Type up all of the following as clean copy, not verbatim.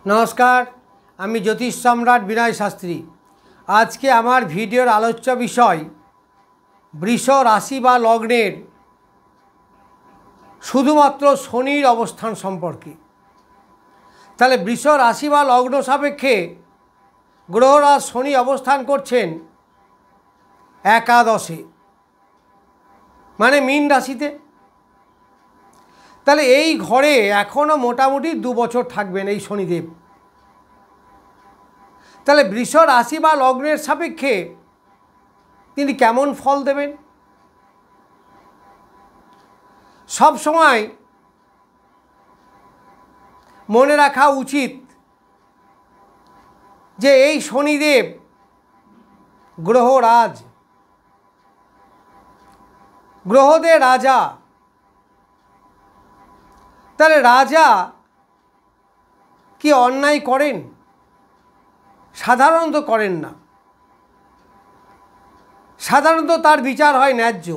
नमस्कार आमी ज्योतिष सम्राट विनय शास्त्री। आज के आमार भिडियोर आलोच्य विषय वृष राशि बा लग्नेर शुधुमात्र शनिर अवस्थान सम्पर्के। ताहले वृष राशि बा लग्न सापेक्षे ग्रहराज शनि अवस्थान करछेन एकादशे माने मीन राशिते। ताहले এই ঘরে এখনো মোটামুটি 2 বছর থাকবেন এই শনিদেব। তাহলে বৃষ রাশি বা লগ্নের সাপেক্ষে তিনি কেমন ফল দেবেন সব সময় মনে রাখা উচিত যে এই শনিদেব গ্রহরাজ, গ্রহদের রাজা। তাহলে রাজা কি অন্যায় করেন? সাধারণত করেন না। সাধারণত তার বিচার হয় ন্যায্য।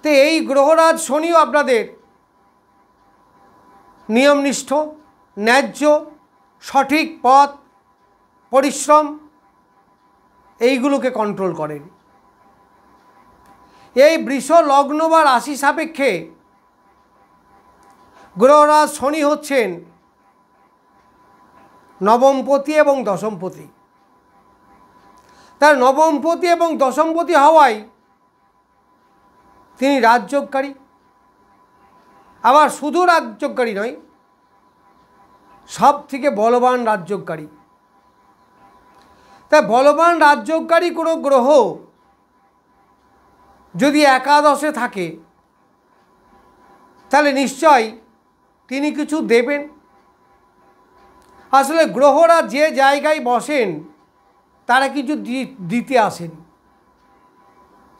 তো এই গ্রহরাজ শনিও আপনাদের নিয়মনিষ্ঠ, ন্যায্য, সঠিক পথ, পরিশ্রম এইগুলোকে কন্ট্রোল করেন। এই বৃষ লগ্ন বা রাশি সাপেক্ষে গ্রহরাজ শনি হচ্ছেন নবমপতি এবং দশমপতি। তার নবমপতি এবং দশমপতি হওয়ায় তিনি রাজযোগকারী। আবার শুধু রাজযোগকারী নয়, সব থেকে বলবান রাজযোগকারী। তাই বলবান রাজযোগকারী কোনো গ্রহ যদি একাদশে থাকে তাহলে নিশ্চয় তিনি কিছু দেবেন। আসলে গ্রহরা যে জায়গায় বসেন তারা কিছু দিতে আসেন,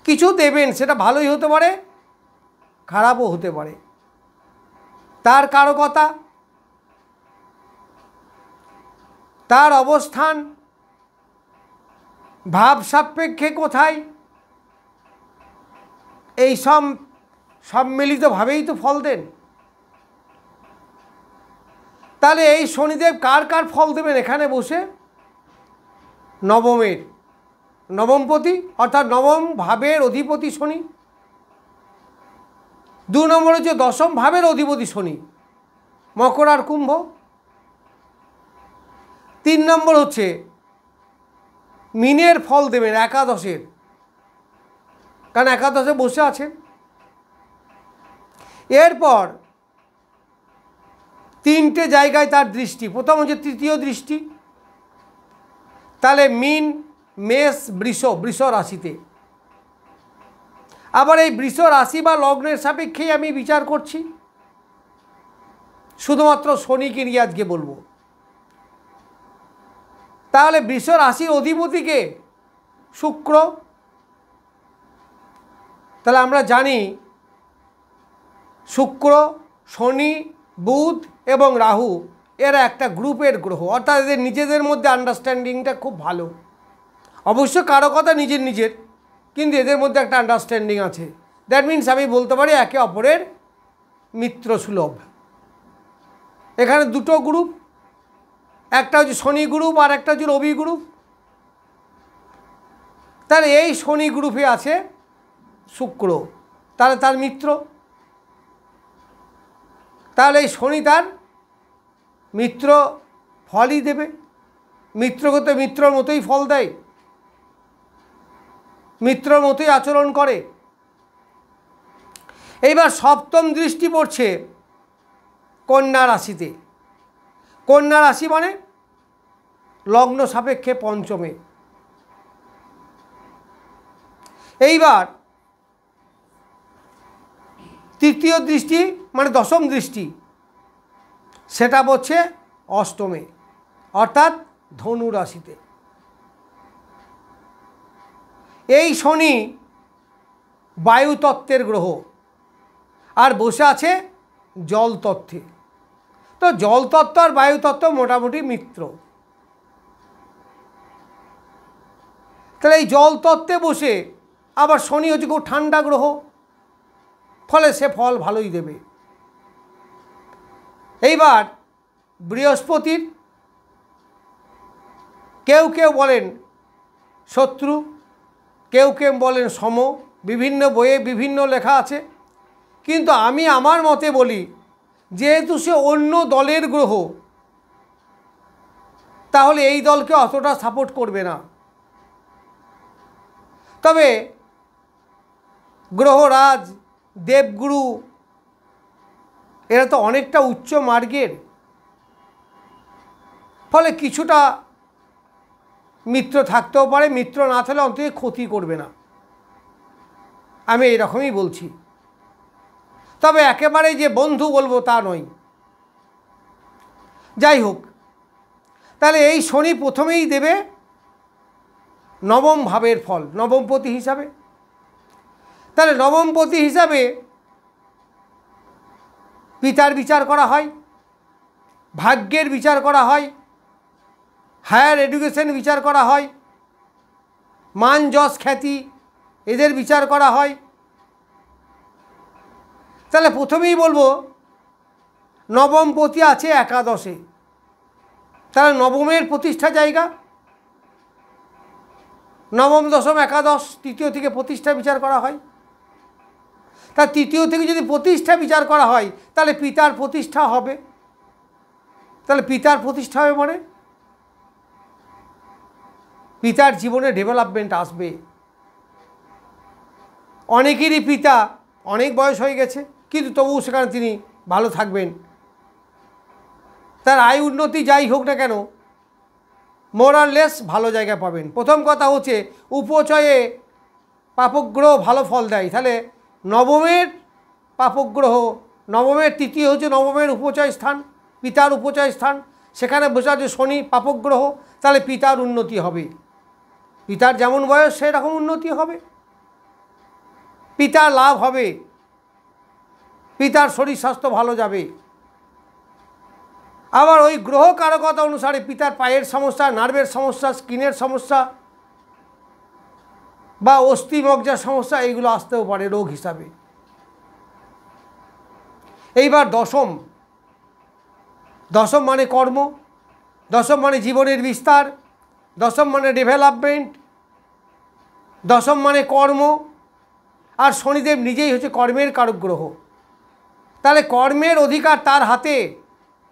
কিছু দেবেন। সেটা ভালোই হতে পারে, খারাপও হতে পারে। তার কারকতা, তার অবস্থান, ভাব সাপেক্ষে কোথায়, এই সম্মিলিতভাবেই তো ফল দেন। তাহলে এই শনিদেব কার কার ফল দেবেন এখানে বসে? নবমের, নবমপতি অর্থাৎ নবম ভাবের অধিপতি শনি। 2 নম্বর হচ্ছে দশম ভাবের অধিপতি শনি, মকর আর কুম্ভ। 3 নম্বর হচ্ছে মিনের ফল দেবেন একাদশের, কারণ একাদশে বসে আছেন। এরপর 3টে জায়গায় তার দৃষ্টি। প্রথম হচ্ছে তৃতীয় দৃষ্টি। তাহলে মিন, মেষ, বৃষ রাশিতে। আবার এই বৃষ রাশি বা লগ্নের সাপেক্ষেই আমি বিচার করছি, শুধুমাত্র শনিকে নিয়ে আজকে বলবো। তাহলে বৃষ রাশির অধিপতিকে শুক্র। তাহলে আমরা জানি শুক্র, শনি, বুধ এবং রাহু এরা একটা গ্রুপের গ্রহ, অর্থাৎ এদের নিজেদের মধ্যে আন্ডারস্ট্যান্ডিংটা খুব ভালো। অবশ্য কারো কথা নিজের নিজের, কিন্তু এদের মধ্যে একটা আন্ডারস্ট্যান্ডিং আছে। দ্যাট মিনস আমি বলতে পারি একে অপরের মিত্র সুলভ। এখানে 2টো গ্রুপ, একটা হচ্ছে শনি গ্রুপ আর একটা হচ্ছে রবি গ্রুপ। তাহলে এই শনি গ্রুপে আছে শুক্র, তাহলে তার মিত্র। তাহলে এই শনি তার মিত্র ফলই দেবে। মিত্রকে তো মিত্রর মতোই ফল দেয়, মিত্রর মতোই আচরণ করে। এইবার সপ্তম দৃষ্টি পড়ছে কন্যা রাশিতে। কন্যা রাশি মানে লগ্ন সাপেক্ষে পঞ্চমে। এইবার তৃতীয় দৃষ্টি মানে দশম দৃষ্টি, সেটা পড়ছে অষ্টমে, অর্থাৎ ধনু রাশিতে। এই শনি বায়ুতত্ত্বের গ্রহ আর বসে আছে জল তত্ত্বে। তো জলতত্ত্ব আর বায়ুতত্ত্ব মোটামুটি মিত্র। তাহলে এই জলতত্ত্বে বসে আবার শনি হচ্ছে খুব ঠান্ডা গ্রহ, ফলে সে ফল ভালোই দেবে। এইবার বৃহস্পতির কেউ কেউ বলেন শত্রু, কেউ কেউ বলেন সম, বিভিন্ন বইয়ে বিভিন্ন লেখা আছে। কিন্তু আমি আমার মতে বলি, যেহেতু সে অন্য দলের গ্রহ, তাহলে এই দলকে অতটা সাপোর্ট করবে না। তবে গ্রহরাজ, দেবগুরু এরা তো অনেকটা উচ্চ মার্গের, ফলে কিছুটা মিত্র থাকতেও পারে, মিত্র না থাকলে অন্তত ক্ষতি করবে না, আমি এরকমই বলছি। তবে একেবারে যে বন্ধু বলবো তা নয়। যাই হোক, তাহলে এই শনি প্রথমেই দেবে নবম ভাবের ফল, নবমপতি হিসাবে। তাহলে নবমপতি হিসাবে পিতার বিচার করা হয়, ভাগ্যের বিচার করা হয়, হায়ার এডুকেশন বিচার করা হয়, মান যশ খ্যাতি এদের বিচার করা হয়। তাহলে প্রথমেই বলবো নবমপতি আছে একাদশে, তাহলে নবমের প্রতিষ্ঠা জায়গা, নবম দশম একাদশ তৃতীয় থেকে প্রতিষ্ঠা বিচার করা হয়। তা তৃতীয় থেকে যদি প্রতিষ্ঠা বিচার করা হয় তাহলে পিতার প্রতিষ্ঠা হবে, তাহলে পিতার প্রতিষ্ঠা হবে মানে পিতার জীবনে ডেভেলপমেন্ট আসবে। অনেকেরই পিতা অনেক বয়স হয়ে গেছে, কিন্তু তবুও সেখানে তিনি ভালো থাকবেন, তার আয় উন্নতি যাই হোক না কেন মোরাললেস ভালো জায়গা পাবেন। প্রথম কথা হচ্ছে উপচয়ে পাপগ্রহ ভালো ফল দেয়, তাহলে নবমের পাপগ্রহ, নবমের তৃতীয় হচ্ছে নবমের উপচয় স্থান, পিতার উপচয় স্থান, সেখানে বোঝা যে শনি পাপগ্রহ, তাহলে পিতার উন্নতি হবে, পিতার যেমন বয়স সেরকম উন্নতি হবে, পিতার লাভ হবে, পিতার শরীর স্বাস্থ্য ভালো যাবে। আবার ওই গ্রহ কারকতা অনুসারে পিতার পায়ের সমস্যা, নার্ভের সমস্যা, স্কিনের সমস্যা বা অস্থিমজ্জার সমস্যা এইগুলো আসতেও পারে রোগ হিসাবে। এইবার দশম, দশম মানে কর্ম, দশম মানে জীবনের বিস্তার, দশম মানে ডেভেলপমেন্ট, দশম মানে কর্ম। আর শনিদেব নিজেই হচ্ছে কর্মের কারক গ্রহ, তাহলে কর্মের অধিকার তার হাতে,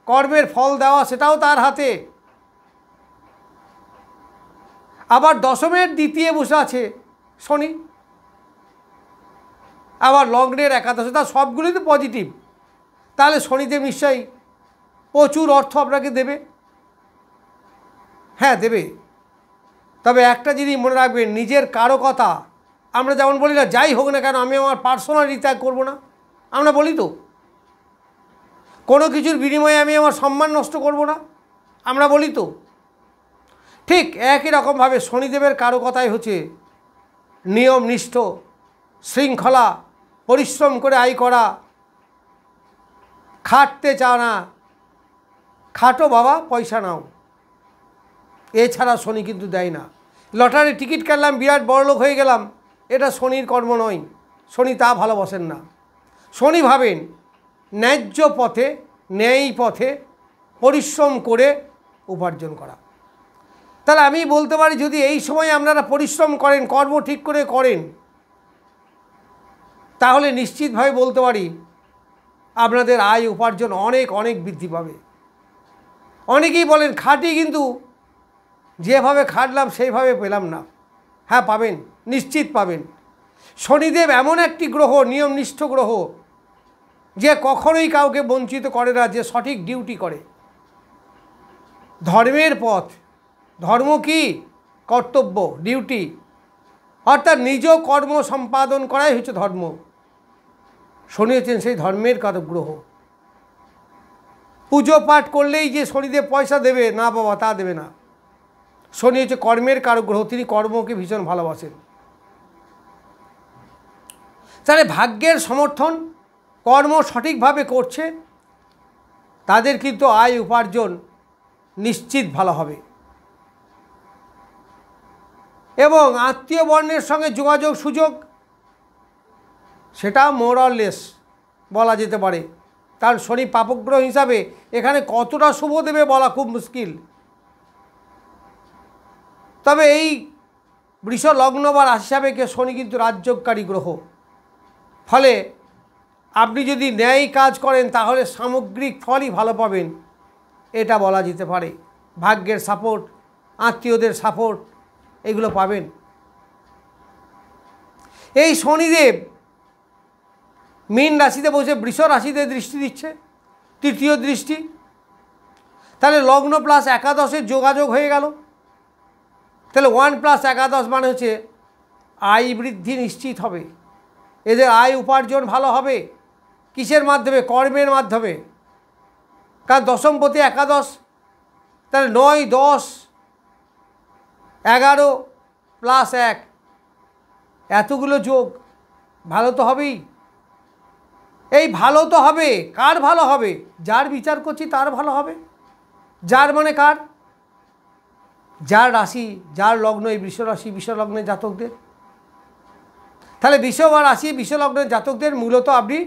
কর্মের ফল দেওয়া সেটাও তার হাতে। আবার দশমের দ্বিতীয় বসে আছে শনি, আবার লগ্নের একাদশে, তা সবগুলোই তো পজিটিভ, তাহলে শনিদেব নিশ্চয়ই প্রচুর অর্থ আপনাকে দেবে। হ্যাঁ দেবে, তবে একটা জিনিস মনে রাখবেন, নিজের কারকতা, আমরা যেমন বলি না যাই হোক না কেন আমি আমার পার্সোনাল ত্যাগ করবো না, আমরা বলি তো কোনো কিছুর বিনিময়ে আমি আমার সম্মান নষ্ট করব না, আমরা বলি তো। ঠিক একই রকমভাবে শনিদেবের কারকতাই হচ্ছে নিয়ম নিষ্ঠ, শৃঙ্খলা, পরিশ্রম করে আয় করা, খাটতে চাও না, খাটো বাবা পয়সা নাও, এছাড়া শনি কিন্তু দেয় না। লটারি টিকিট কাটলাম বিরাট বড়লোক হয়ে গেলাম, এটা শনির কর্ম নয়, শনি তা ভালোবাসেন না। শনি ভাবেন ন্যায্য পথে, ন্যায় পথে পরিশ্রম করে উপার্জন করা। তাহলে আমি বলতে পারি যদি এই সময় আপনারা পরিশ্রম করেন, কর্ম ঠিক করে করেন, তাহলে নিশ্চিতভাবে বলতে পারি আপনাদের আয় উপার্জন অনেক অনেক বৃদ্ধি পাবে। অনেকেই বলেন খাটি, কিন্তু যেভাবে খাটলাম সেইভাবে পেলাম না। হ্যাঁ পাবেন, নিশ্চিত পাবেন। শনিদেব এমন একটি গ্রহ, নিয়মনিষ্ঠ গ্রহ, যে কখনোই কাউকে বঞ্চিত করে না, যে সঠিক ডিউটি করে। ধর্মের পথ, ধর্ম কি? কর্তব্য, ডিউটি, অর্থাৎ নিজ কর্ম সম্পাদন করাই হচ্ছে ধর্ম। শনি হচ্ছেন সেই ধর্মের কারক গ্রহ। পুজো পাঠ করলেই যে শনিদেব পয়সা দেবে না বাবা, তা দেবে না। শনি হচ্ছে কর্মের কারক গ্রহ, তিনি কর্মকে ভীষণ ভালোবাসেন। তাহলে ভাগ্যের সমর্থন, কর্ম সঠিকভাবে করছে তাদের কিন্তু আয় উপার্জন নিশ্চিত ভালো হবে। এবং আত্মীয় বর্ণের সঙ্গে যোগাযোগ সুযোগ, সেটা মোরাললেস বলা যেতে পারে, কারণ শনি পাপগ্রহ হিসাবে এখানে কতটা শুভ দেবে বলা খুব মুশকিল। তবে এই বৃষ লগ্ন বা রাশি সাপেক্ষে শনি কিন্তু রাজযোগকারী গ্রহ, ফলে আপনি যদি ন্যায় কাজ করেন তাহলে সামগ্রিক ফলই ভালো পাবেন, এটা বলা যেতে পারে। ভাগ্যের সাপোর্ট, আত্মীয়দের সাপোর্ট, এগুলো পাবেন। এই শনিদেব মীন রাশিতে বসে বৃষ রাশিতে দৃষ্টি দিচ্ছে, তৃতীয় দৃষ্টি। তাহলে লগ্ন প্লাস একাদশের যোগাযোগ হয়ে গেল। তাহলে 1+11 মানে হচ্ছে আয় বৃদ্ধি নিশ্চিত হবে, এদের আয় উপার্জন ভালো হবে। কিসের মাধ্যমে? কর্মের মাধ্যমে। কারণ দশমপতি একাদশ, তাহলে 9, 10, 11 + 1, এতগুলো যোগ, ভালো তো হবেই। এই ভালো তো হবে, কার ভালো হবে? যার বিচার করছি তার ভালো হবে। যার মানে কার? যার রাশি, যার লগ্ন, এই বৃষ রাশি বৃষ লগ্নের জাতকদের। তাহলে বৃষ বা রাশি বৃষ লগ্নের জাতকদের মূলত আপনি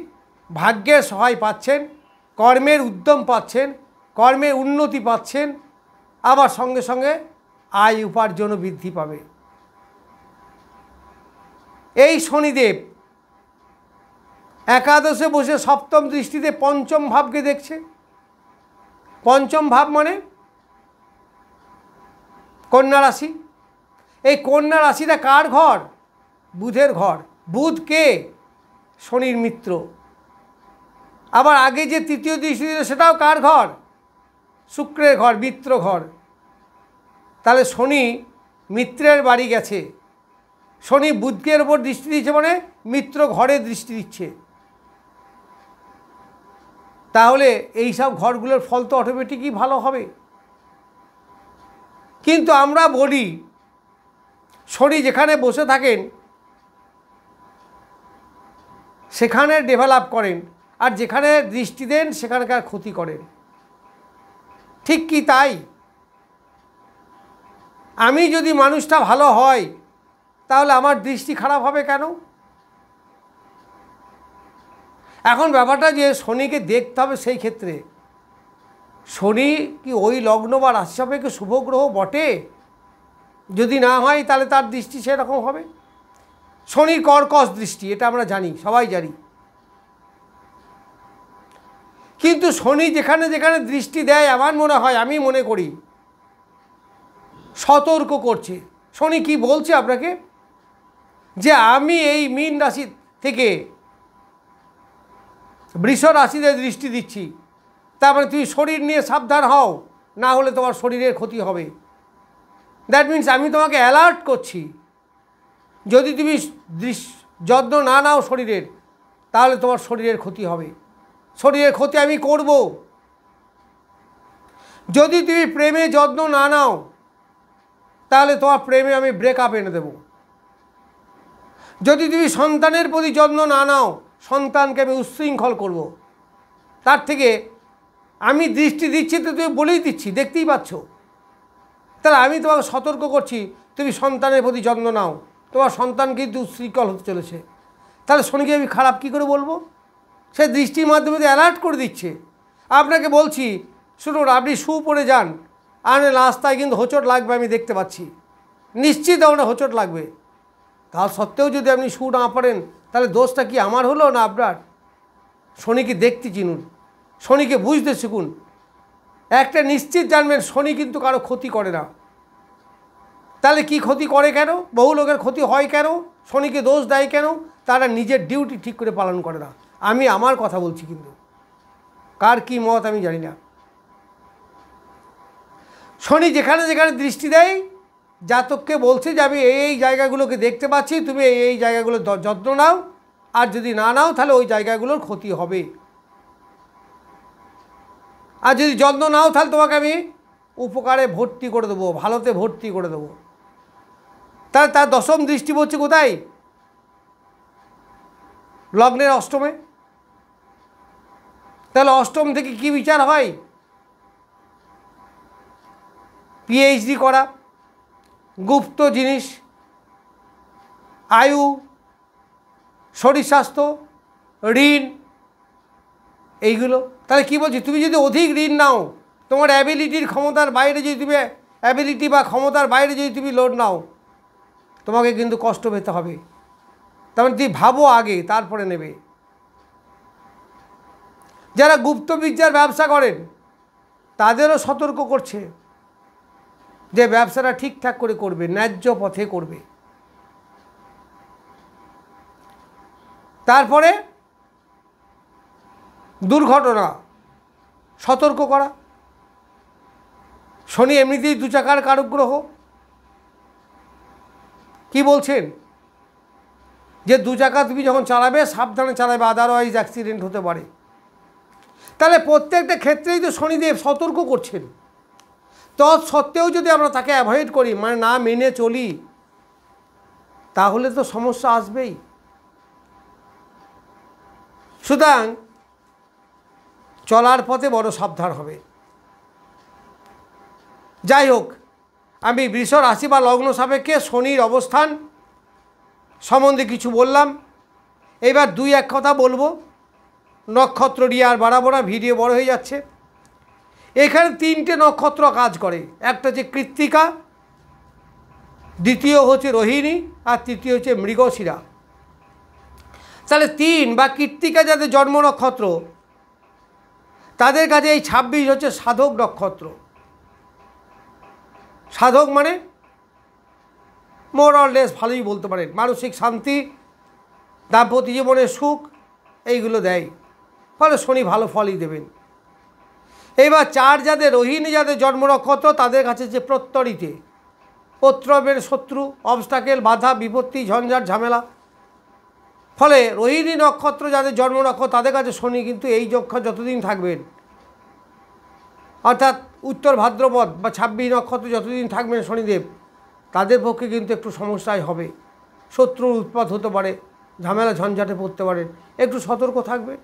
ভাগ্যের সহায় পাচ্ছেন, কর্মের উদ্যম পাচ্ছেন, কর্মের উন্নতি পাচ্ছেন, আবার সঙ্গে সঙ্গে আয় উপার্জনও বৃদ্ধি পাবে। এই শনিদেব একাদশে বসে সপ্তম দৃষ্টিতে পঞ্চম ভাবকে দেখছে। পঞ্চম ভাব মানে কন্যা রাশি। এই কন্যা রাশিটা কার ঘর? বুধের ঘর। বুধ কে? শনির মিত্র। আবার আগে যে তৃতীয় দৃষ্টি দিল সেটাও কার ঘর? শুক্রের ঘর, মিত্র ঘর। তাহলে শনি মিত্রের বাড়ি গেছে, শনি বুধের ওপর দৃষ্টি দিচ্ছে মানে মিত্র ঘরে দৃষ্টি দিচ্ছে। তাহলে এই সব ঘরগুলোর ফল তো অটোমেটিকই ভালো হবে। কিন্তু আমরা বলি শনি যেখানে বসে থাকেন সেখানে ডেভেলপ করেন, আর যেখানে দৃষ্টি দেন সেখানকার ক্ষতি করেন। ঠিক কি তাই? আমি যদি মানুষটা ভালো হয় তাহলে আমার দৃষ্টি খারাপ হবে কেন? এখন ব্যাপারটা যে শনিকে দেখতে হবে সেই ক্ষেত্রে শনি কি ওই লগ্ন বা রাশি সাপেক্ষে শুভ গ্রহ বটে? যদি না হয় তাহলে তার দৃষ্টি সেরকম হবে। শনির কর্কশ দৃষ্টি, এটা আমরা জানি, সবাই জানি। কিন্তু শনি যেখানে যেখানে দৃষ্টি দেয় আমার মনে হয়, আমি মনে করি সতর্ক করছে। শনি কি বলছে আপনাকে? যে আমি এই মীন রাশি থেকে বৃষ রাশিতে দৃষ্টি দিচ্ছি, তারপরে তুমি শরীর নিয়ে সাবধান হও, না হলে তোমার শরীরের ক্ষতি হবে। দ্যাট মিনস আমি তোমাকে অ্যালার্ট করছি, যদি তুমি যত্ন না নাও শরীরের তাহলে তোমার শরীরের ক্ষতি হবে। শরীরের ক্ষতি আমি করব। যদি তুমি প্রেমে যত্ন না নাও তাহলে তোমার প্রেমে আমি ব্রেকআপ এনে দেব। যদি তুমি সন্তানের প্রতি যত্ন না নাও সন্তানকে আমি উচ্ছৃঙ্খল করব। তার থেকে আমি দৃষ্টি দিচ্ছি তো তুমি বলেই দিচ্ছি, দেখতেই পাচ্ছ। তাহলে আমি তোমাকে সতর্ক করছি, তুমি সন্তানের প্রতি যত্ন নাও, তোমার সন্তান কিন্তু উচ্ছৃঙ্খল হতে চলেছে। তাহলে শনিকে আমি খারাপ কী করে বলবো? সে দৃষ্টির মাধ্যমে তো অ্যালার্ট করে দিচ্ছে। আপনাকে বলছি শুনুন, আপনি শু পরে যান, আর রাস্তায় কিন্তু হোঁচট লাগবে, আমি দেখতে পাচ্ছি, নিশ্চিত আপনার হোঁচট লাগবে। তা সত্ত্বেও যদি আপনি শু না পড়েন তাহলে দোষটা কি আমার হলো না আপনার? শনিকে দেখতে চিনুন, শনিকে বুঝতে শিখুন। একটা নিশ্চিত জানবেন, শনি কিন্তু কারো ক্ষতি করে না। তাহলে কি ক্ষতি করে কেন? বহু লোকের ক্ষতি হয় কেন? শনিকে দোষ দেয় কেন? তারা নিজের ডিউটি ঠিক করে পালন করে না। আমি আমার কথা বলছি, কিন্তু কার কি মত আমি জানি না। শনি যেখানে যেখানে দৃষ্টি দেয় জাতককে বলছে যে আমি এই জায়গাগুলোকে দেখতে পাচ্ছি, তুমি এই জায়গাগুলোর যত্ন নাও, আর যদি না নাও তাহলে ওই জায়গাগুলোর ক্ষতি হবে। আর যদি যত্ন নাও তাহলে তোমাকে আমি উপকারে ভর্তি করে দেবো, ভালোতে ভর্তি করে দেবো। তাহলে তার দশম দৃষ্টি পড়ছে কোথায়? লগ্নের অষ্টমে। তাহলে অষ্টম থেকে কি বিচার হয়? পিএইচডি করা, গুপ্ত জিনিস, আয়ু, শরীর স্বাস্থ্য, ঋণ, এইগুলো। তাহলে কী বলছি, তুমি যদি অধিক ঋণ নাও, তোমার অ্যাবিলিটির ক্ষমতার বাইরে যদি তুমি অ্যাবিলিটি বা ক্ষমতার বাইরে যদি তুমি লোন নাও, তোমাকে কিন্তু কষ্ট পেতে হবে। তার মানে তুমি ভাবো আগে, তারপরে নেবে। যারা গুপ্তবিদ্যার ব্যবসা করেন তাদেরও সতর্ক করছে যে ব্যবসাটা ঠিকঠাক করে করবে, ন্যায্য পথে করবে। তারপরে দুর্ঘটনা সতর্ক করা। শনি এমনিতেই দু চাকার কারক গ্রহ। কি বলছেন যে দু চাকা তুমি যখন চালাবে সাবধানে চালাবে, আদারওয়াইজ অ্যাক্সিডেন্ট হতে পারে। তাহলে প্রত্যেকটা ক্ষেত্রেই তো শনিদেব সতর্ক করছেন। তৎসত্ত্বেও যদি আমরা তাকে অ্যাভয়েড করি, মানে না মেনে চলি, তাহলে তো সমস্যা আসবেই। সুতরাং চলার পথে বড় সাবধান হবে। যাই হোক, আমি বৃষ রাশি বা লগ্ন সাপেক্ষে শনির অবস্থান সম্বন্ধে কিছু বললাম। এবার দুই এক কথা বলবো, নক্ষত্র নিয়ে আর বাড়াবো না, ভিডিও বড় হয়ে যাচ্ছে। এখানে তিনটে নক্ষত্র কাজ করে, একটা হচ্ছে কৃত্তিকা, দ্বিতীয় হচ্ছে রোহিণী, আর তৃতীয় হচ্ছে মৃগশিরা। তাহলে তিন বা কৃত্তিকা যাদের জন্ম নক্ষত্র, তাদের কাছে এই 26 হচ্ছে সাধক নক্ষত্র। সাধক মানে মোর অর লেস ভালোই বলতে পারেন, মানসিক শান্তি, দাম্পত্য জীবনের সুখ, এইগুলো দেয়। ফলে শনি ভালো ফলই দেবেন। এইবার চার যাদের রোহিণী যাদের জন্ম নক্ষত্র, তাদের কাছে যে প্রত্যরিতে, প্রত্যবের শত্রু, অবস্টাকেল, বাধা, বিপত্তি, ঝঞ্ঝাট, ঝামেলা। ফলে রোহিণী নক্ষত্র যাদের জন্ম নক্ষত্র, তাদের কাছে শনি কিন্তু এই যক্ষা যতদিন থাকবেন, অর্থাৎ উত্তর ভাদ্রপদ বা 26 নক্ষত্র যতদিন থাকবেন শনিদেব, তাদের পক্ষে কিন্তু একটু সমস্যাই হবে। শত্রুর উৎপাত হতে পারে, ঝামেলা ঝঞ্ঝাটে পড়তে পারেন, একটু সতর্ক থাকবে।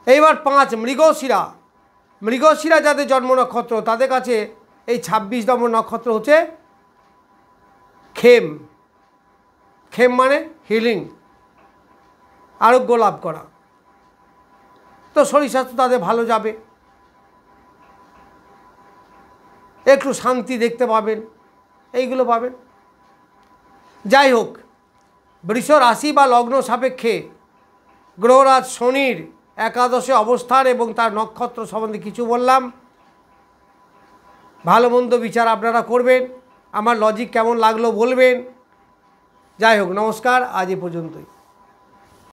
এইবার 5 মৃগশিরা। মৃগশিরা যাদের জন্ম নক্ষত্র, তাদের কাছে এই 26 নম্বর নক্ষত্র হচ্ছে খেম। খেম মানে হিলিং, আরোগ্য লাভ করা। তো শরীর স্বাস্থ্য তাদের ভালো যাবে, একটু শান্তি দেখতে পাবেন, এইগুলো পাবেন। যাই হোক, বৃষ রাশি বা লগ্ন সাপেক্ষে গ্রহরাজ শনির একাদশে অবস্থান এবং তার নক্ষত্র সম্বন্ধে কিছু বললাম। ভালো মন্দ বিচার আপনারা করবেন, আমার লজিক কেমন লাগলো বলবেন। যাই হোক, নমস্কার, আজ এ পর্যন্তই।